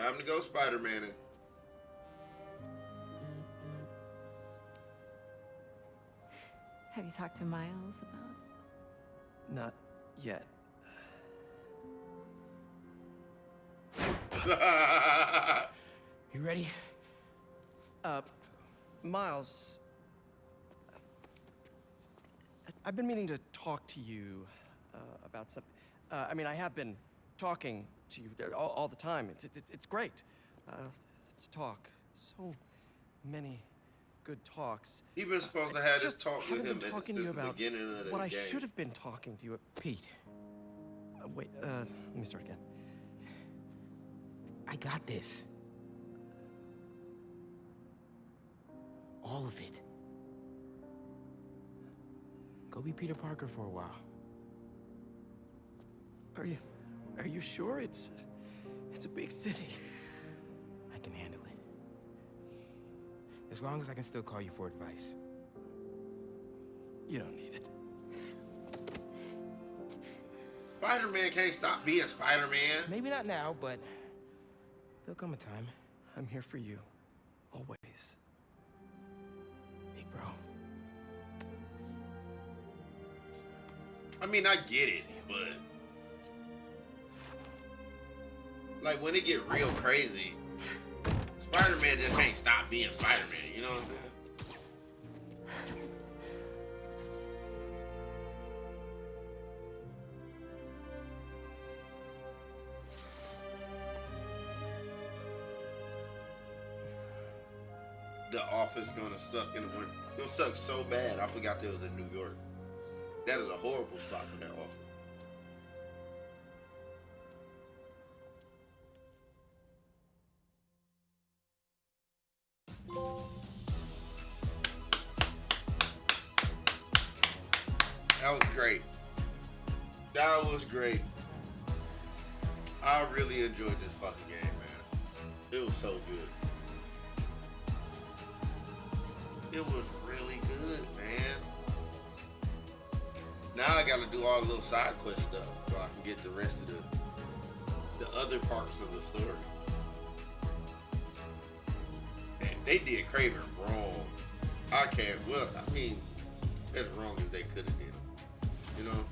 Time to go Spider-Man. Have you talked to Miles about? Not yet. You ready? Miles, I've been meaning to talk to you about something. I mean, I have been talking to you all the time. It's great to talk. So many good talks. He been supposed to have this Just talk with haven't him been talking since to you the about beginning of the what I game. should have been talking to you about. Pete, Wait, let me start again. I got this. All of it. Go be Peter Parker for a while. Are you sure? It's a big city. I can handle it. As long as I can still call you for advice. You don't need it. Spider-Man can't stop being Spider-Man. Maybe not now, but there'll come a time. I'm here for you. Always. Big bro. I mean, I get it, but like when it get real crazy, Spider-Man just can't stop being Spider-Man. You know what I'm saying? The office gonna suck in the winter. It'll suck so bad. I forgot there was in New York. That is a horrible spot for that office. That was great. That was great. I really enjoyed this fucking game, man. It was so good. It was really good, man. Now I gotta do all the little side quest stuff so I can get the rest of the other parts of the story. And they did Craven wrong. I can't, well, I mean, as wrong as they could have did him. You know?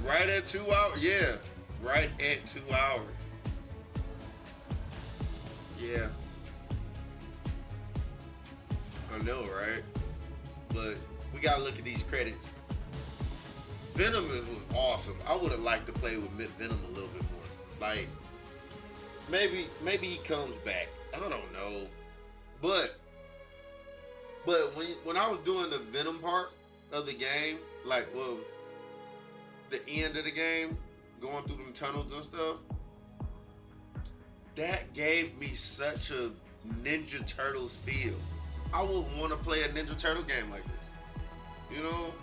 Right at 2 hours? Yeah. Right at 2 hours. Yeah. I know, right? But we gotta look at these credits. Venom was awesome. I would have liked to play with Venom a little bit more. Like, maybe he comes back. I don't know. But when I was doing the Venom part of the game, like, well, the end of the game, going through them tunnels and stuff, that gave me such a Ninja Turtles feel. I would want to play a Ninja Turtle game like this, you know?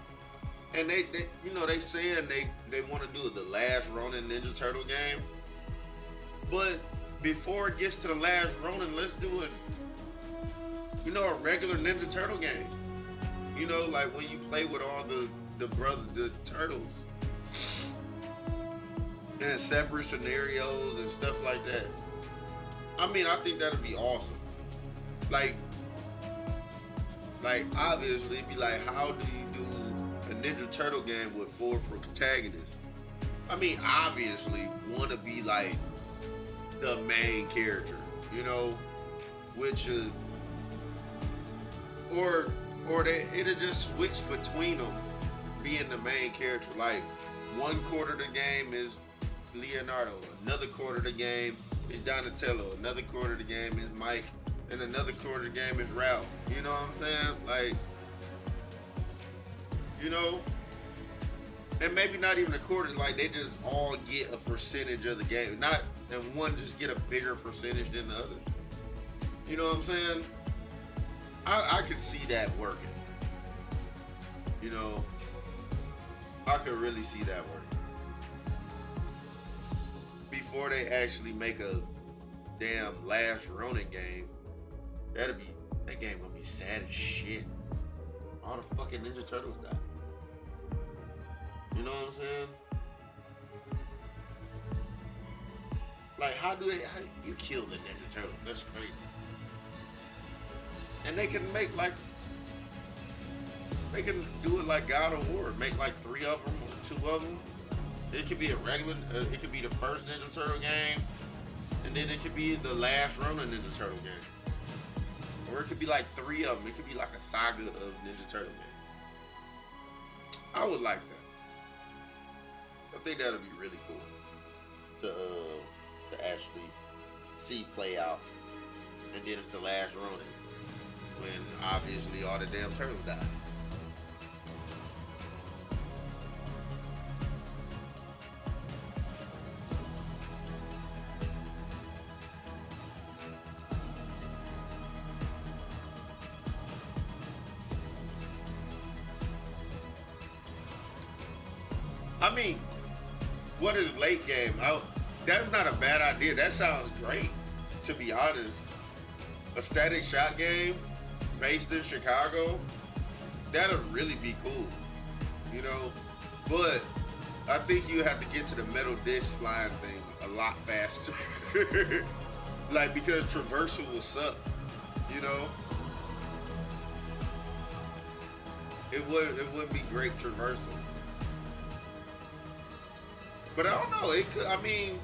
And they you know, they saying they want to do the last Ronin Ninja Turtle game. But before it gets to the last Ronin, let's do it, you know, a regular Ninja Turtle game. You know, like when you play with all the turtles. In separate scenarios and stuff like that. I mean, I think that'd be awesome. Like obviously, it'd be like, how do you do a Ninja Turtle game with 4 protagonists? I mean, obviously, want to be like the main character, you know, which it'll just switch between them being the main character. Like, one quarter of the game is Leonardo, another quarter of the game is Donatello, another quarter of the game is Mike, and another quarter of the game is Ralph. You know what I'm saying? Like, you know, and maybe not even a quarter, like they just all get a percentage of the game. Not, and one just get a bigger percentage than the other. You know what I'm saying? I could see that working. You know, I could really see that working. Before they actually make a damn last Ronin game, that game gonna be sad as shit. All the fucking Ninja Turtles die. You know what I'm saying? Like, how you kill the Ninja Turtles? That's crazy. And they can make like, they can do it like God of War. Make like 3 of them or 2 of them. It could be a regular, it could be the first Ninja Turtle game. And then it could be the last Ronin Ninja Turtle game. Or it could be like 3 of them. It could be like a saga of Ninja Turtle game. I would like that. I think that'd be really cool to actually see play out. And then it's the last Ronin, when obviously all the damn turtles died. I mean, what is late game? That's not a bad idea. That sounds great, to be honest. A static shot game based in Chicago, that'll really be cool, you know? But I think you have to get to the metal disc flying thing a lot faster. Like, because traversal will suck, you know? It wouldn't be great traversal. But I don't know. It could. I mean,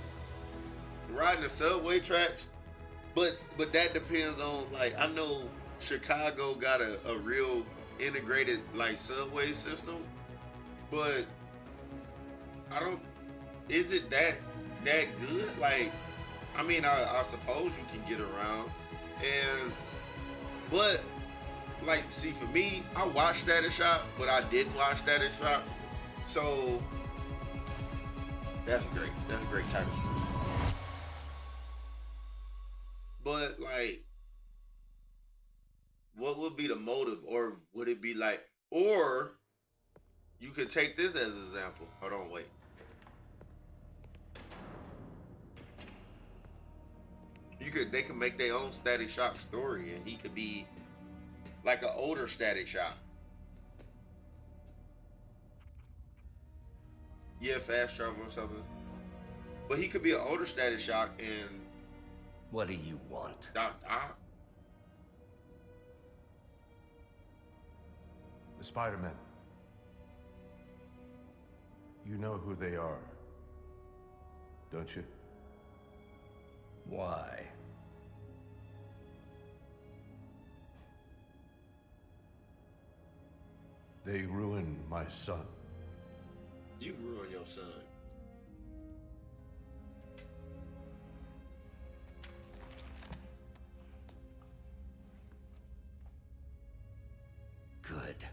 riding the subway tracks, but that depends on, like, I know Chicago got a real integrated like subway system, but I don't. Is it that good? Like, I mean, I suppose you can get around, but like, see, for me, I watched Static Shock, but I didn't watch Static Shock, so. That's great. That's a great title story. But, like, what would be the motive? Or would it be like, or you could take this as an example. Hold on, wait. They could make their own Static Shock story, and he could be like an older Static Shock. Yeah, fast travel or something. But he could be an older Static Shock and... What do you want? The Spider-Men. You know who they are, don't you? Why? They ruined my son. You ruined your son. Good.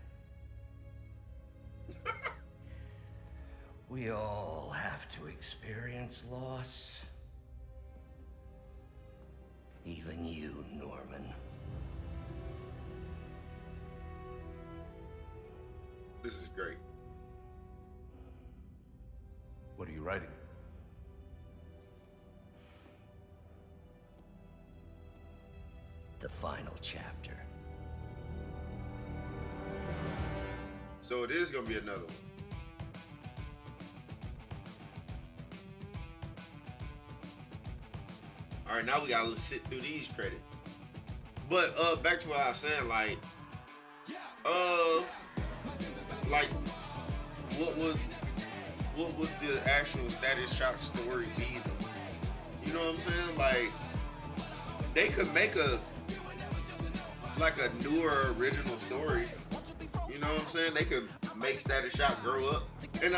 We all have to experience loss. Even you, Norman. This is great. What are you writing? The final chapter. So it is gonna be another one. All right, now we gotta sit through these credits. But back to what I was saying, like what would the actual Static Shock story be though? You know what I'm saying? Like, they could make a newer original story. You know what I'm saying? They could make Static Shock grow up. And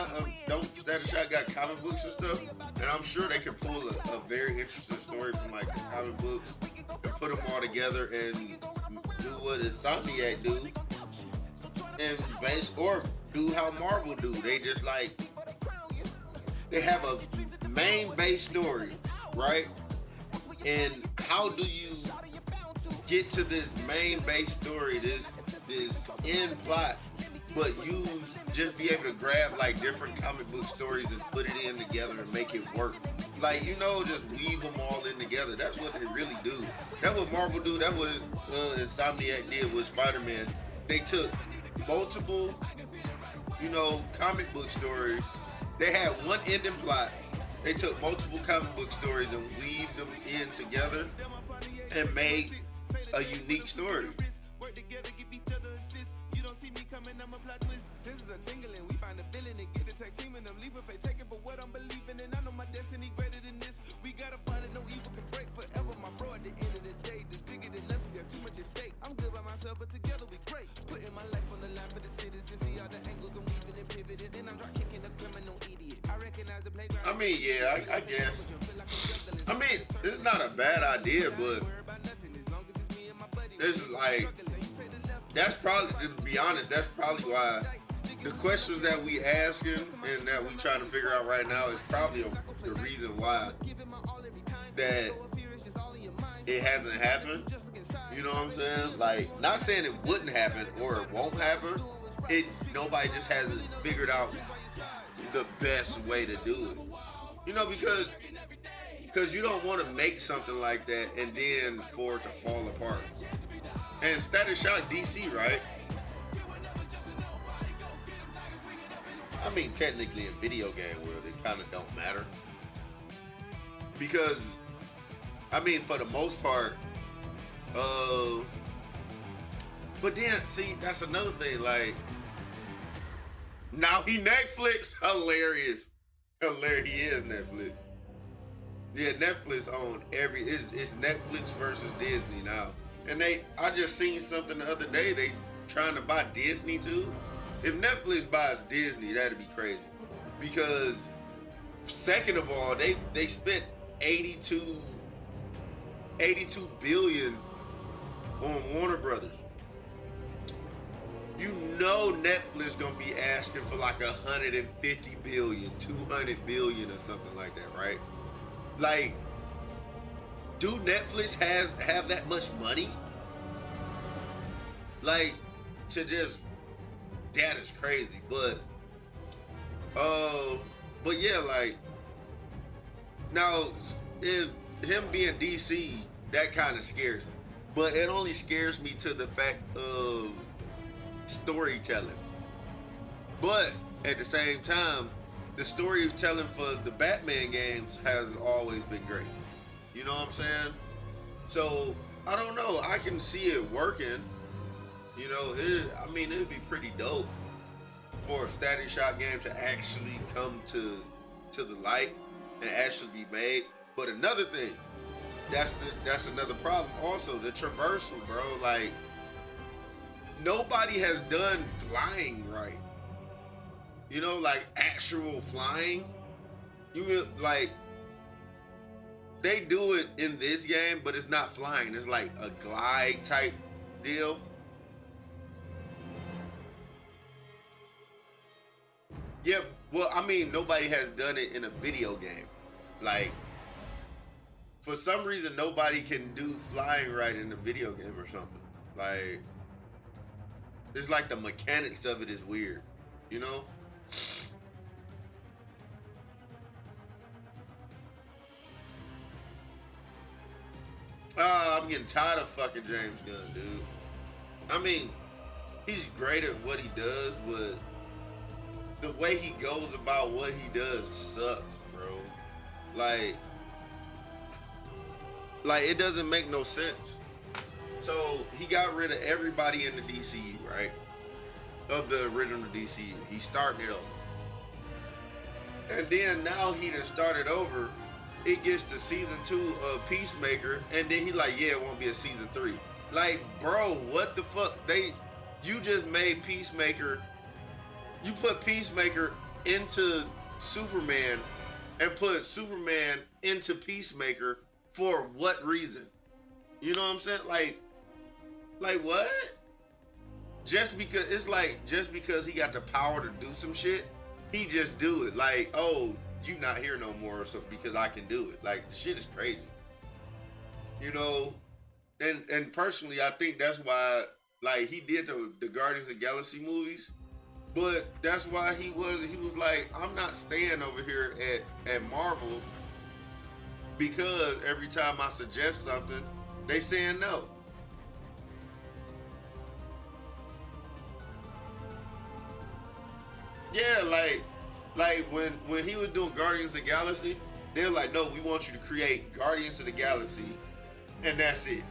don't Static Shock got comic books and stuff? And I'm sure they could pull a very interesting story from like the comic books and put them all together and do what Insomniac do, and or do how Marvel do. They just like, they have a main base story, right? And how do you get to this main base story, this end plot, but just be able to grab like different comic book stories and put it in together and make it work? Like, you know, just weave them all in together. That's what they really do. That's what Marvel do. That's what Insomniac did with Spider-Man. They took multiple you know, comic book stories. They had one ending plot. They took multiple comic book stories and weaved them in together and made a unique story. I'm good by myself, but together we great. Putting my life on the line for the citizens. See all the angles I'm weaving and pivoting. Then I'm drop kicking a criminal idiot. I recognize the playground. I mean, yeah, I guess. I mean, it's not a bad idea, but it's like, that's probably, to be honest, that's probably why the questions that we asking and that we trying to figure out right now is probably the reason why that it hasn't happened. You know what I'm saying? Like, not saying it wouldn't happen or it won't happen. Nobody just hasn't figured out the best way to do it. You know, because you don't want to make something like that and then for it to fall apart. And Static Shock DC, right? I mean, technically in video game world, it kind of don't matter. Because, I mean, for the most part, but then, see, that's another thing, like, now he Netflix, hilarious. Hilarious, he is Netflix. Yeah, Netflix own it's Netflix versus Disney now. And I just seen something the other day, they trying to buy Disney too. If Netflix buys Disney, that'd be crazy. Because, second of all, they spent 82 billion on Warner Brothers. You know Netflix gonna be asking for like 150 billion, 200 billion or something like that, right? Like, do Netflix have that much money? Like, to just, that is crazy. But yeah, like, now, if him being DC, that kind of scares me. But it only scares me to the fact of storytelling. But at the same time, the storytelling for the Batman games has always been great. You know what I'm saying? So, I don't know. I can see it working. You know, it'd be pretty dope for a Static Shock game to actually come to the light and actually be made. But another thing, that's another problem also, the traversal, bro. Like, nobody has done flying right. You know, like actual flying. Like, they do it in this game, but it's not flying. It's like a glide type deal. Yeah, well, I mean, nobody has done it in a video game. Like, for some reason, nobody can do flying right in a video game or something. Like, it's like the mechanics of it is weird, you know? I'm getting tired of fucking James Gunn, dude. I mean, he's great at what he does, but the way he goes about what he does sucks, bro. Like it doesn't make no sense. So he got rid of everybody in the DCU, right? Of the original DCU. He started it over. And then now he done started over. It gets to season 2 of Peacemaker, and then he like, yeah, it won't be a season 3. Like, bro, what the fuck? You just made Peacemaker. You put Peacemaker into Superman and put Superman into Peacemaker for what reason? You know what I'm saying? Like what? Just because he got the power to do some shit, he just do it. Like, oh, you not here no more or something because I can do it. Like, the shit is crazy. You know? And personally, I think that's why, like, he did the Guardians of the Galaxy movies. But that's why he was like, I'm not staying over here at Marvel because every time I suggest something, they saying no. Yeah, like when he was doing Guardians of the Galaxy, they're like, no, we want you to create Guardians of the Galaxy, and that's it.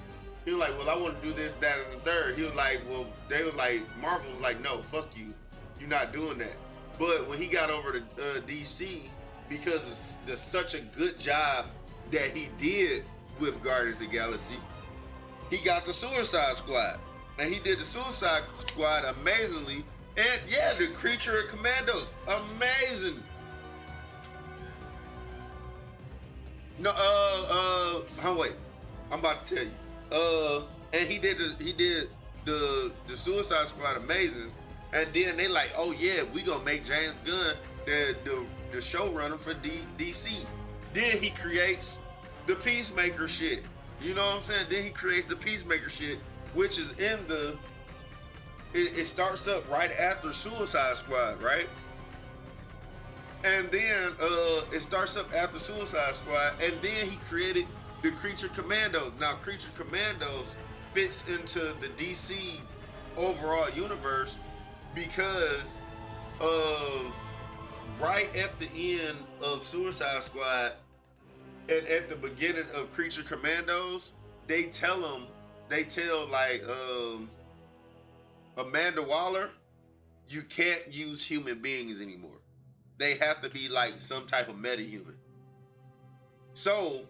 He was like, well, I want to do this, that, and the third. He was like, well, they was like, Marvel was like, no, fuck you, you're not doing that. But when he got over to DC, because of such a good job that he did with Guardians of the Galaxy, he got the Suicide Squad, and he did the Suicide Squad amazingly. And yeah, the Creature Commandos, amazing. No, wait, I'm about to tell you. And he did the Suicide Squad amazing. And then they like, oh yeah, we gonna make James Gunn the showrunner for DC. Then he creates the Peacemaker shit. You know what I'm saying? Then he creates the Peacemaker shit, which is in the. It starts up right after Suicide Squad, right? And then it starts up after Suicide Squad, and then he created the Creature Commandos. Now, Creature Commandos fits into the DC overall universe because right at the end of Suicide Squad and at the beginning of Creature Commandos, they tell like Amanda Waller, you can't use human beings anymore. They have to be like some type of metahuman. So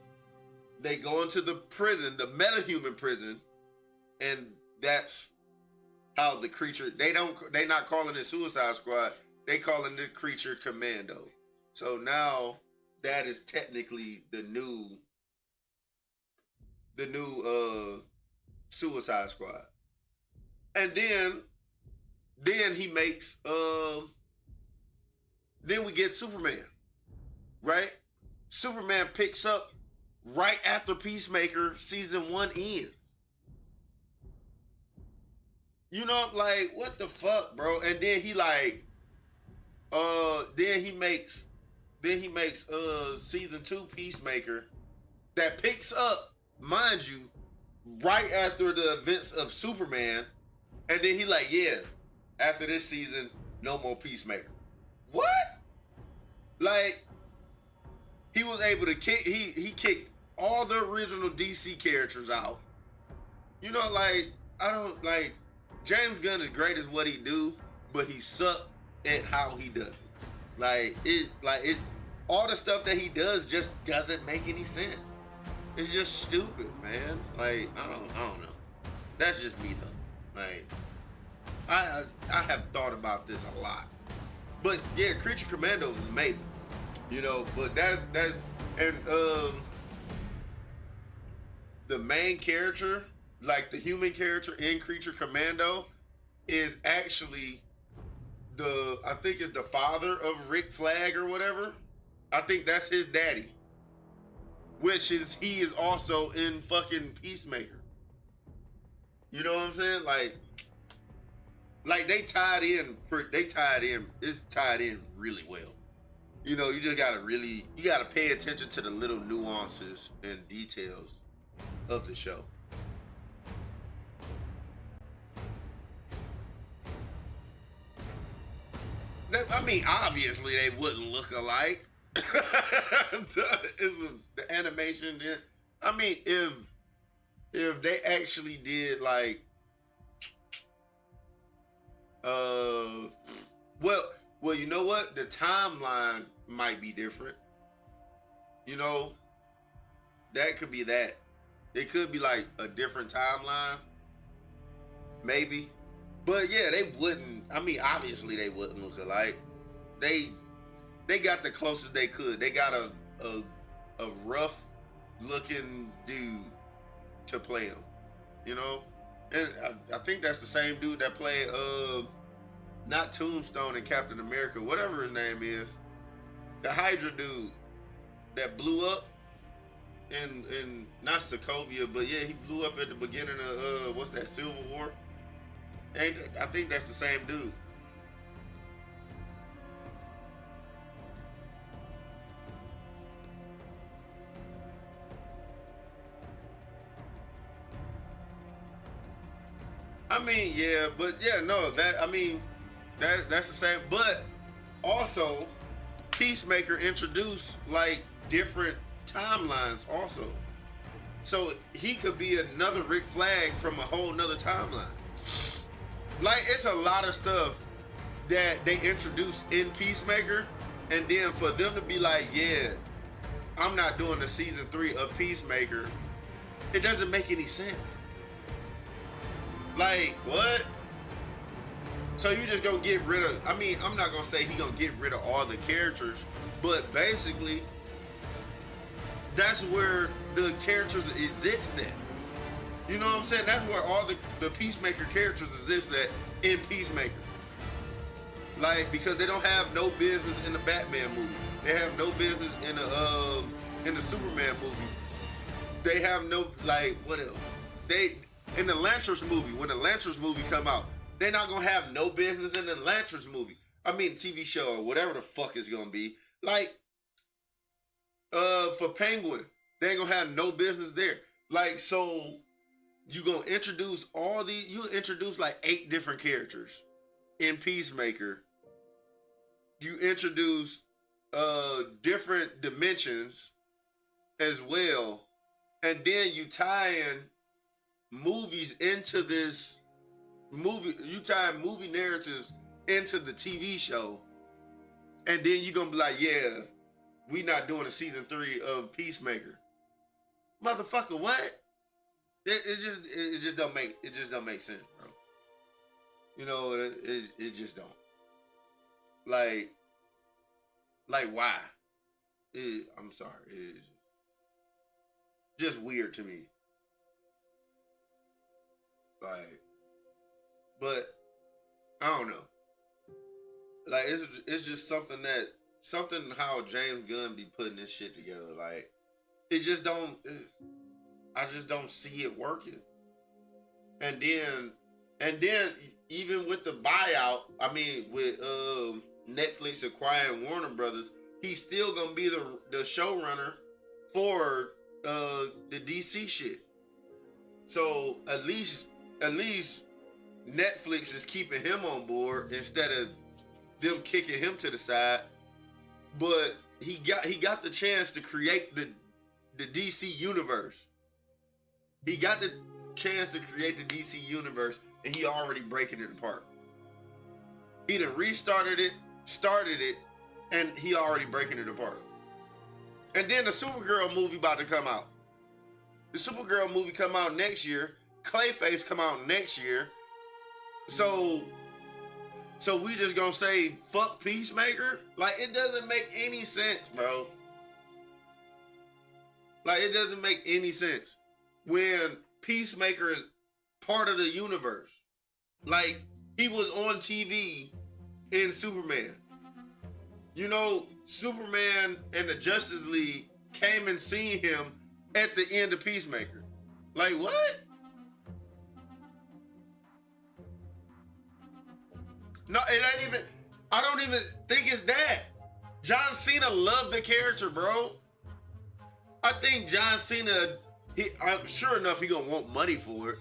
they go into the prison, the metahuman prison, and that's how the creature. They not calling it Suicide Squad. They calling it Creature Commando. So now that is technically the new Suicide Squad. And then he makes then we get Superman, right? Superman picks up right after Peacemaker season 1 ends. You know, like, what the fuck, bro? And then he like then he makes season 2 Peacemaker that picks up, mind you, right after the events of Superman. And then he like, yeah, after this season, no more Peacemaker. What? Like, he was able to kick, he kicked all the original DC characters out. You know, like, I don't, like, James Gunn is great as what he do, but he sucked at how he does it. Like, all the stuff that he does just doesn't make any sense. It's just stupid, man. Like, I don't know. That's just me though. Like, I have thought about this a lot. But yeah, Creature Commandos is amazing. You know, but that's and the main character, like the human character in Creature Commando, is actually I think it's the father of Rick Flag or whatever. I think that's his daddy. He is also in fucking Peacemaker. You know what I'm saying? Like they tied in. It's tied in really well. You know, you just gotta pay attention to the little nuances and details of the show. I mean, obviously they wouldn't look alike. The animation did. I mean, if they actually did like, well, you know what? The timeline might be different. You know, that could be that. It could be like a different timeline, maybe. But yeah, they wouldn't. I mean, obviously they wouldn't look alike. They got the closest they could. They got a rough looking dude to play him. You know, and I think that's the same dude that played not Tombstone and Captain America, whatever his name is, the Hydra dude that blew up in not Sokovia, but yeah, he blew up at the beginning of what's that, Civil War? And I think that's the same dude. I mean, yeah, but yeah, no, that's the same. But Also, Peacemaker introduced like different timelines also. So he could be another Rick Flag from a whole nother timeline. Like, it's a lot of stuff that they introduced in Peacemaker, and then for them to be like, yeah, I'm not doing the season 3 of Peacemaker, it doesn't make any sense. Like, what? So you just gonna get rid of, I mean, I'm not gonna say he gonna get rid of all the characters, but basically, that's where the characters exist at. You know what I'm saying? That's where all the Peacemaker characters exist at in Peacemaker. Like, because they don't have no business in the Batman movie. They have no business in the Superman movie. They have no, like, what else? They, in the Lanterns movie, when the Lanterns movie come out, they're not gonna have no business in the Lanterns movie. I mean, TV show or whatever the fuck it's gonna be. Like, for Penguin, they ain't gonna have no business there. Like, so you gonna introduce all these, you introduce like 8 different characters in Peacemaker. You introduce different dimensions as well, and then you tie in movies into this movie. You tie movie narratives into the TV show, and then you're gonna be like, yeah, we not doing a season 3 of Peacemaker. Motherfucker, what? It just don't make sense, bro. You know, it just don't. Like why? I'm sorry. It's just weird to me. Like, but I don't know. Like, it's just something how James Gunn be putting this shit together. Like, I just don't see it working. And then even with the buyout, I mean, with Netflix acquiring Warner Brothers, he's still gonna be the showrunner for the DC shit. So at least Netflix is keeping him on board instead of them kicking him to the side. But he got the chance to create the DC universe. He got the chance to create the DC universe, and he already breaking it apart. He done restarted it, started it, and he already breaking it apart. And then the Supergirl movie about to come out. The Supergirl movie come out next year. Clayface come out next year. So we just gonna say fuck Peacemaker? Like, it doesn't make any sense, bro. Like, it doesn't make any sense when Peacemaker is part of the universe. Like, he was on TV in Superman. You know, Superman and the Justice League came and seen him at the end of Peacemaker. Like, what? No, it ain't even, I don't even think it's that. John Cena loved the character, bro. I think John Cena, I'm sure enough he gonna want money for it.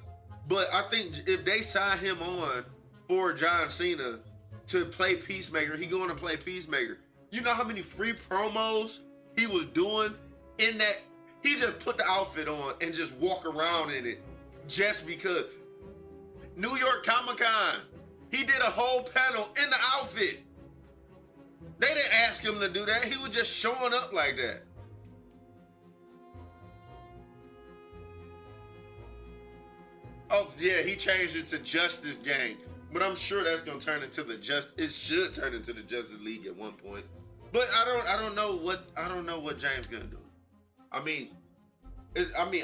But I think if they sign him on for John Cena to play Peacemaker, he going to play Peacemaker. You know how many free promos he was doing in that? He just put the outfit on and just walk around in it just because. New York Comic-Con, he did a whole panel in the outfit. They didn't ask him to do that. He was just showing up like that. Oh, yeah, he changed it to Justice Gang. But I'm sure that's gonna turn into it should turn into the Justice League at one point. But I don't know what James Gunn doing. I mean,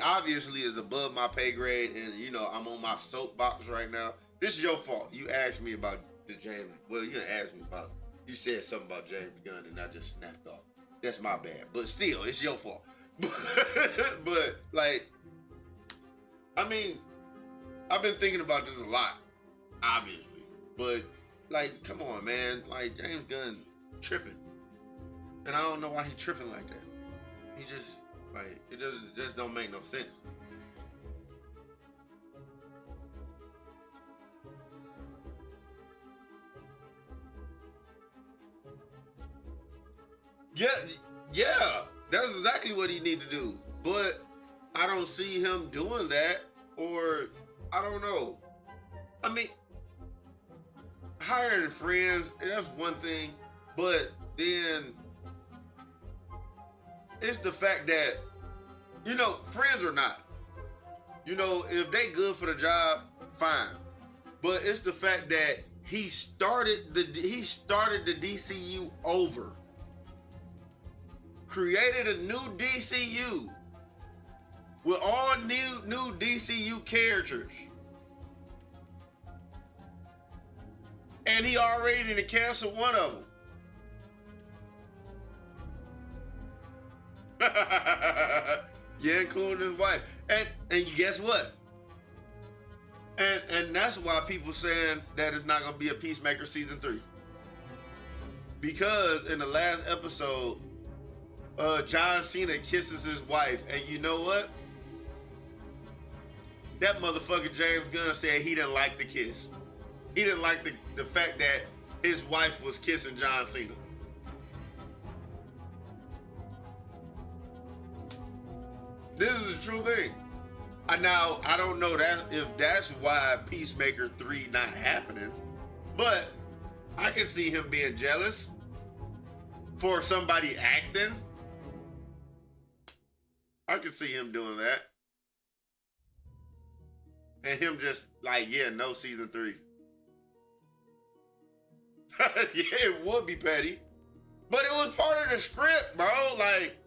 obviously it's above my pay grade, and you know, I'm on my soapbox right now. This is your fault. You asked me about the James. Well, you didn't ask me about. You said something about James Gunn, and I just snapped off. That's my bad. But still, it's your fault. But like, I mean, I've been thinking about this a lot, obviously. But like, come on, man. Like, James Gunn tripping, and I don't know why he tripping like that. He just like, it just don't make no sense. Yeah, yeah, that's exactly what he need to do. But I don't see him doing that, or I don't know. I mean, hiring friends, that's one thing, but then it's the fact that, you know, friends or not, you know, if they good for the job, fine. But it's the fact that he started the DCU over. Created a new DCU with all new DCU characters. And he already didn't cancel one of them. Yeah, including his wife. And guess what? And that's why people saying that it's not gonna be a Peacemaker season 3. Because in the last episode, John Cena kisses his wife, and you know what? That motherfucker James Gunn said he didn't like the kiss. He didn't like the fact that his wife was kissing John Cena. This is a true thing. Now, I don't know that if that's why Peacemaker 3 not happening, but I can see him being jealous for somebody acting. I can see him doing that. And him just like, yeah, no season 3. Yeah, it would be petty. But it was part of the script, bro. Like,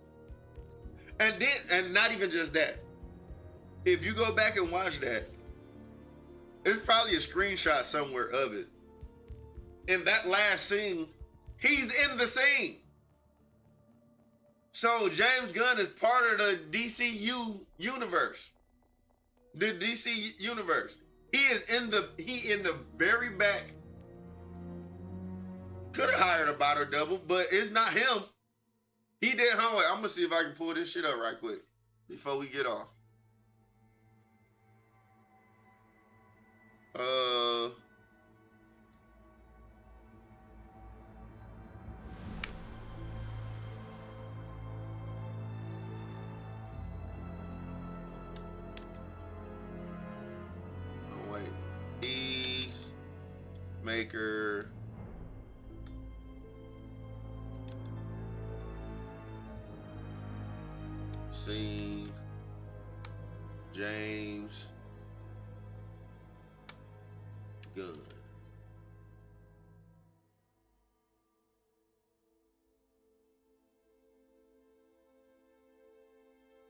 and not even just that. If you go back and watch that, there's probably a screenshot somewhere of it. In that last scene, he's in the scene. So James Gunn is part of the DCU universe. The DC universe. He in the very back. Could have hired a body double, but it's not him. He did homework. I'm gonna see if I can pull this shit up right quick before we get off. Oh wait. Peacemaker. Scene. James Gunn.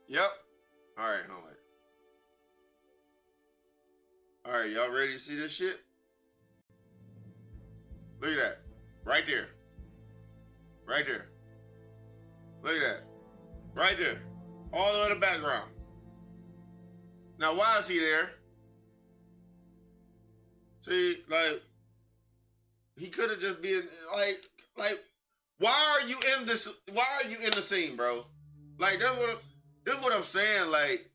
Yep. All right, hold on. All right, y'all ready to see this shit? Look at that. Right there. Right there. Look at that. Right there. All the way in the background. Now, why is he there? See, like, he could have just been like, why are you in this? Why are you in the scene, bro? Like, that's what I'm saying. Like,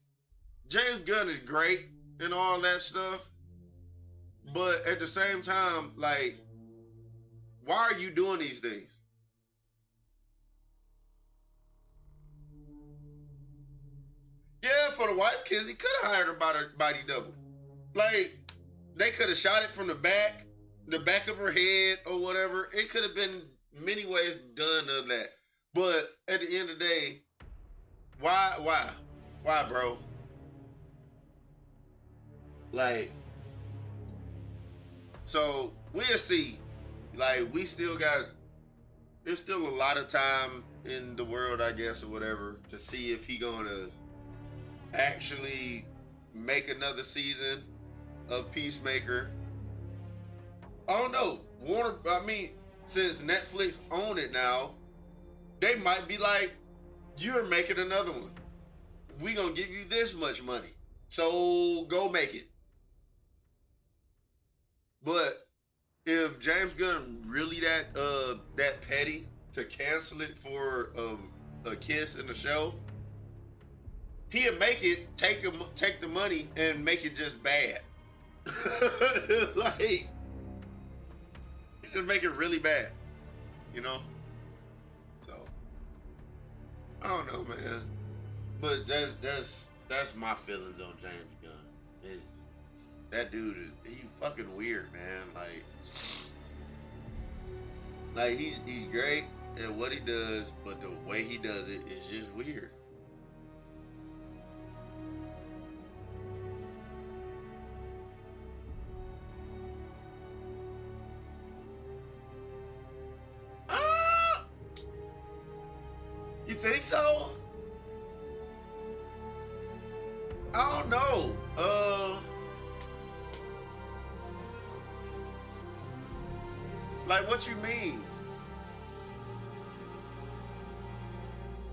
James Gunn is great and all that stuff, but at the same time, like, why are you doing these things? Yeah, for the wife kids, he could have hired a body double. Like, they could have shot it from the back of her head or whatever. It could have been many ways done of that. But at the end of the day, why, bro? Like, so we'll see. Like, there's still a lot of time in the world, I guess, or whatever, to see if he gonna actually make another season of Peacemaker. I don't know. Since Netflix own it now, they might be like, you're making another one. We gonna give you this much money. So go make it. But if James Gunn really that petty to cancel it for a kiss in the show, he'll make it, take the money and make it just bad. Like, just make it really bad, you know? So, I don't know, man. But that's my feelings on James Gunn. Is that dude? He fucking weird, man. Like he's great at what he does, but the way he does it is just weird. You think so? I don't know. Like what you mean?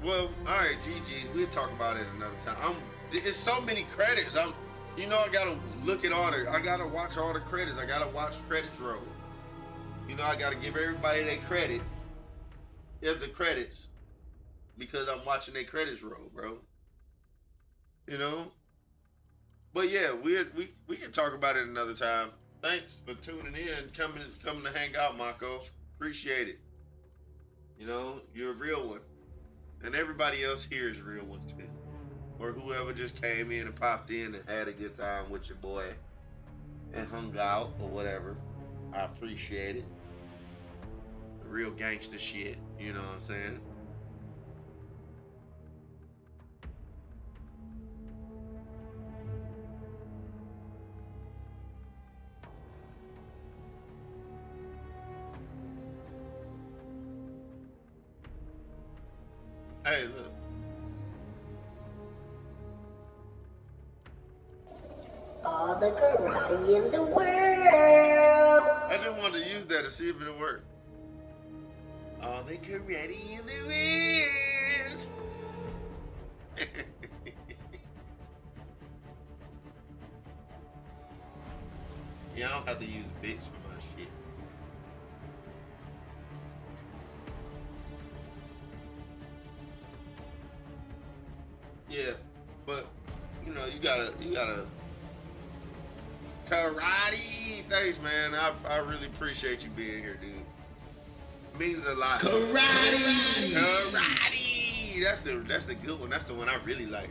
Well, all right, GG's. We'll talk about it another time. It's so many credits. I gotta look at I gotta watch all the credits. I gotta watch credits roll. I gotta give everybody their credit. The credits. Because I'm watching their credits roll, bro. But yeah, we can talk about it another time. Thanks for tuning in, coming to hang out, Mako. Appreciate it. You're a real one. And everybody else here is a real one too. Or whoever just came in and popped in and had a good time with your boy and hung out or whatever. I appreciate it. Real gangster shit, you know what I'm saying? Hey, look. All the karate in the world. I just wanted to use that to see if it'll work. All the karate in the world. Yeah, I don't have to use bits for my shit. Yeah, but you gotta karate. Thanks, man. I really appreciate you being here, dude. Means a lot. Karate. That's the good one. That's the one I really like.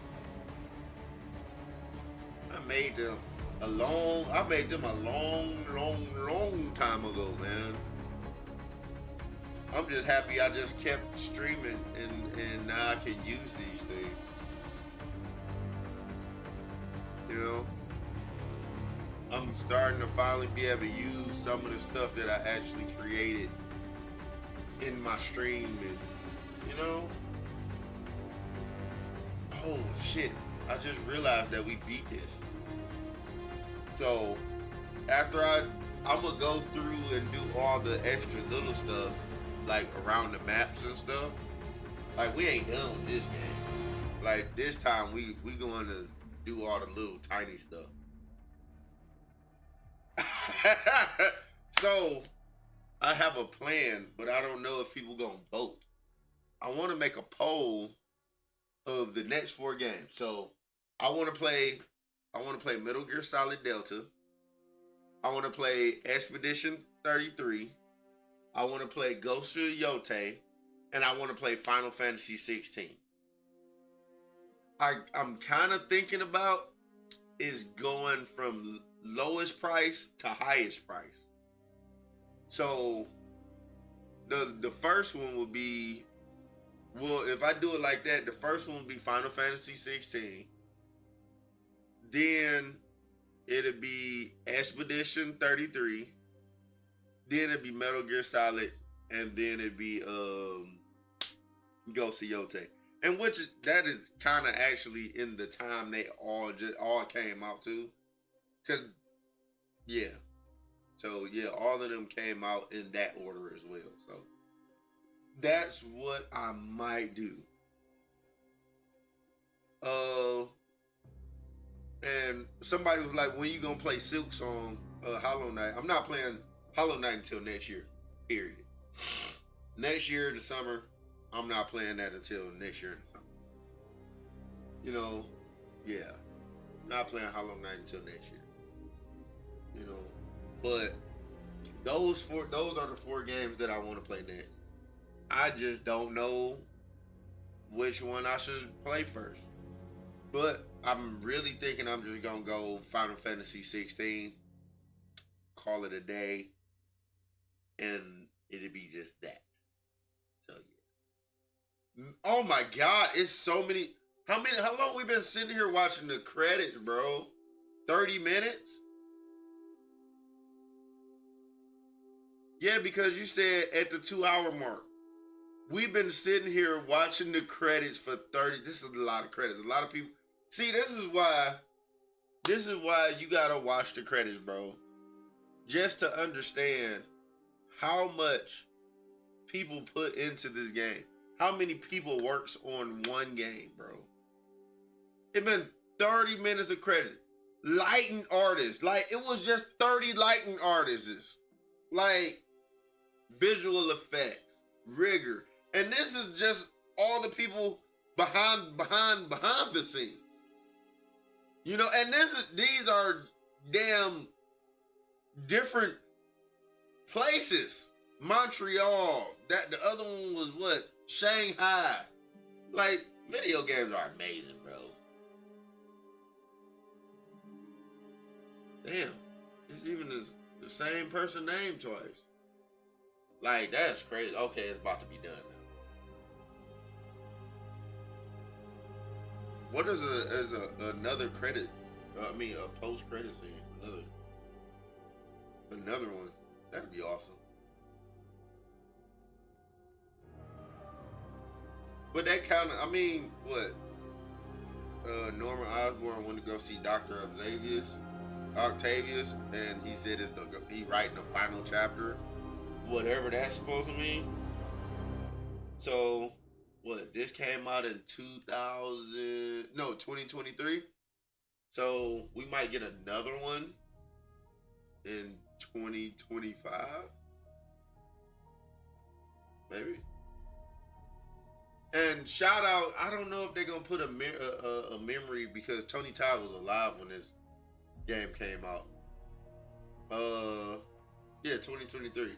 I made them a long time ago, man. I'm just happy I just kept streaming and now I can use these things. I'm starting to finally be able to use some of the stuff that I actually created in my stream and oh shit, I just realized that we beat this. So after I'm gonna go through and do all the extra little stuff like around the maps and stuff. Like we ain't done with this game. Like this time we going to do all the little tiny stuff. So I have a plan, but I don't know if people gonna vote. I want to make a poll of the next 4 games. So I want to play Metal Gear Solid Delta. I want to play Expedition 33. I want to play Ghost of Yote, and I want to play Final Fantasy 16. I'm kind of thinking about is going from lowest price to highest price. So the first one will be, well, if I do it like that, the first one will be Final Fantasy 16. Then it'll be Expedition 33. Then it'll be Metal Gear Solid, and then it'll be Ghost of Yote. And that is kind of actually in the time they all came out too. Cause yeah. So yeah, all of them came out in that order as well. So that's what I might do. And somebody was like, when you gonna play Silk's on Hollow Knight? I'm not playing Hollow Knight until next year. Period. Next year in the summer, I'm not playing that until next year in the summer. Yeah. I'm not playing Hollow Knight until next year. But those are the 4 games that I want to play next. I just don't know which one I should play first. But I'm really thinking I'm just gonna go Final Fantasy 16, call it a day, and it'll be just that. So yeah. Oh my God, it's so many. How long we been sitting here watching the credits, bro? 30 minutes? Yeah, because you said at the 2-hour mark. We've been sitting here watching the credits for 30. This is a lot of credits. A lot of people. See, this is why you gotta watch the credits, bro. Just to understand how much people put into this game. How many people works on one game, bro. It been 30 minutes of credit. Lighting artists. Like, it was just 30 lighting artists. Like, visual effects, rigor. And this is just all the people behind the scenes. You know, and these are damn different places. Montreal. That the other one was what? Shanghai. Like, video games are amazing, bro. Damn. It's even the same person named twice. Like, that's crazy. Okay, it's about to be done now. What is another credit? A post-credit scene. Another one. That'd be awesome. But that kind of, what? Norman Osborn went to go see Dr. Octavius, and he said he writing the final chapter, whatever that's supposed to mean. So, what? This came out in 2023. So we might get another one in 2025, maybe. And shout out, I don't know if they're gonna put a memory, because Tony Todd was alive when this game came out. 2023.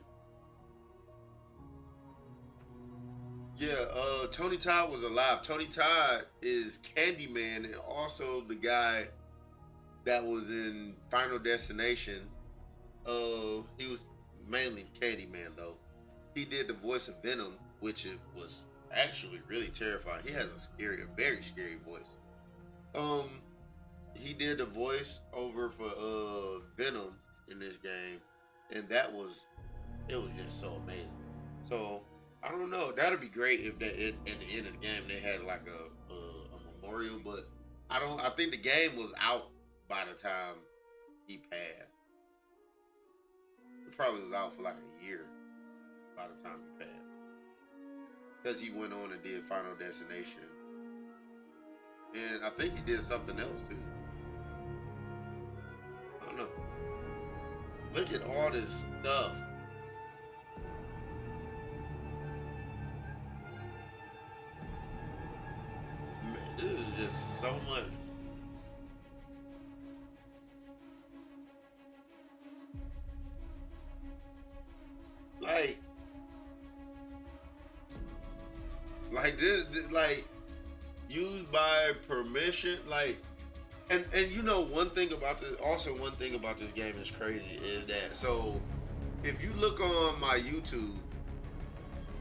Yeah, Tony Todd was alive. Tony Todd is Candyman, and also the guy that was in Final Destination. He was mainly Candyman, though. He did the voice of Venom, which was actually really terrifying. He has a very scary voice. He did the voice over for Venom in this game, and it was just so amazing. So I don't know. That'd be great if at the end of the game they had like a memorial, but I think the game was out by the time he passed. It probably was out for like a year by the time he passed, because he went on and did Final Destination, and I think he did something else too. I don't know. Look at all this stuff. Man, this is just so much. Like this, like used by permission, like, and you know, one thing about this game is crazy is that, so if you look on my YouTube,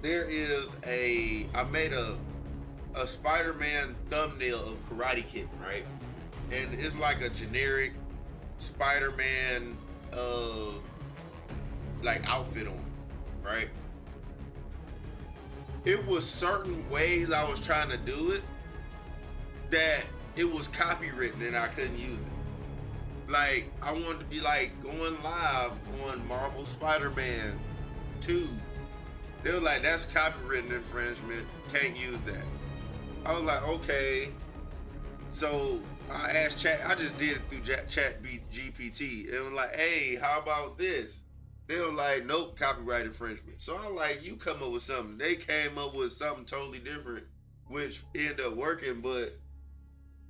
there is I made a Spider-Man thumbnail of Karate Kid, right? And it's like a generic Spider-Man like outfit on, right? It was certain ways I was trying to do it that it was copywritten and I couldn't use it. Like, I wanted to be like going live on Marvel Spider-Man 2. They were like, that's copywritten infringement, can't use that. I was like, okay. So I asked Chat, I just did it through Chat GPT. It was like, hey, how about this? They were like, nope, copyright infringement. So I'm like, you come up with something. They came up with something totally different, which ended up working. But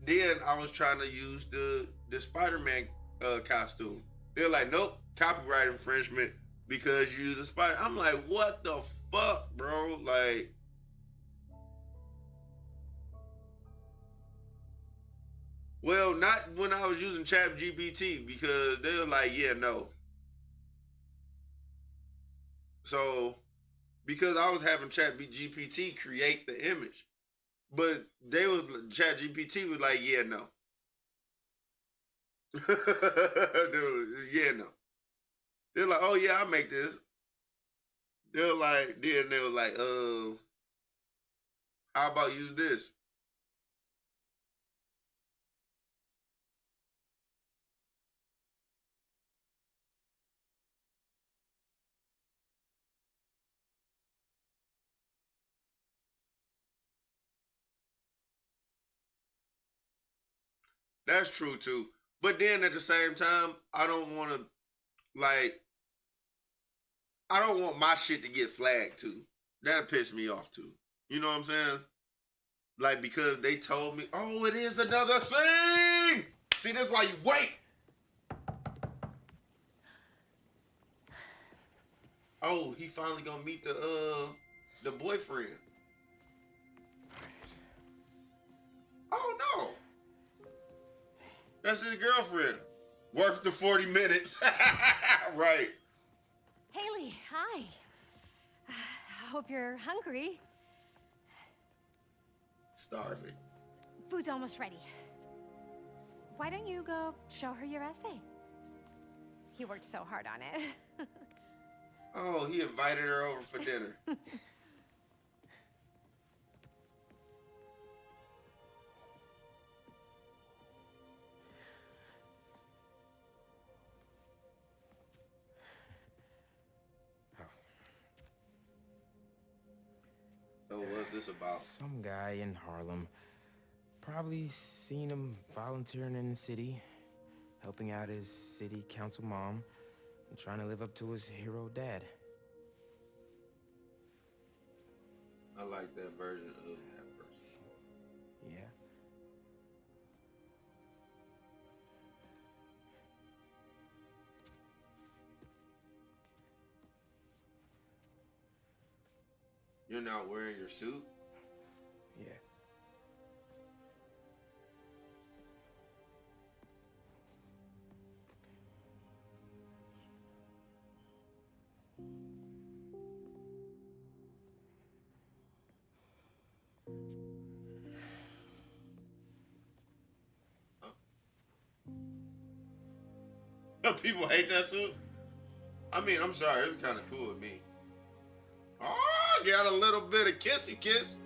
then I was trying to use the Spider-Man costume. They're like, nope, copyright infringement because you use a spider. I'm like, what the fuck, bro? Like, Well, not when I was using Chat GPT because they were like, yeah, no. So, because I was having Chat GPT create the image, but Chat GPT was like, yeah, no. Yeah, no. They're like, oh yeah, I'll make this. They were like, how about use this? That's true too. But then at the same time, I don't want to like I don't want my shit to get flagged too. That'll piss me off too. You know what I'm saying? Like because they told me, oh, it is another scene. See, that's why you wait. Oh, he finally gonna meet the boyfriend. Oh no. That's his girlfriend. Worth the 40 minutes. Right. Haley, hi. I hope you're hungry. Starving. Food's almost ready. Why don't you go show her your essay? He worked so hard on it. Oh, he invited her over for dinner. So what's this about? Some guy in Harlem. Probably seen him volunteering in the city, helping out his city council mom, and trying to live up to his hero dad. I like that version of that person. Yeah. You're not wearing your suit? Yeah. People hate that suit? I mean, I'm sorry, it's kind of cool with me. Oh, got a little bit of kissy kiss.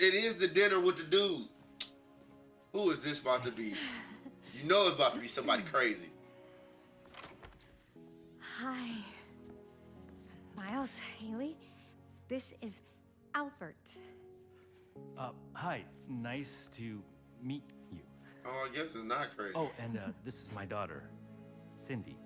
It is the dinner with the dude. Who is this about to be? You know it's about to be somebody crazy. Hi. Miles, Haley, this is Albert. Hi. Nice to meet you. Oh, I guess it's not crazy. Oh, and this is my daughter, Cindy.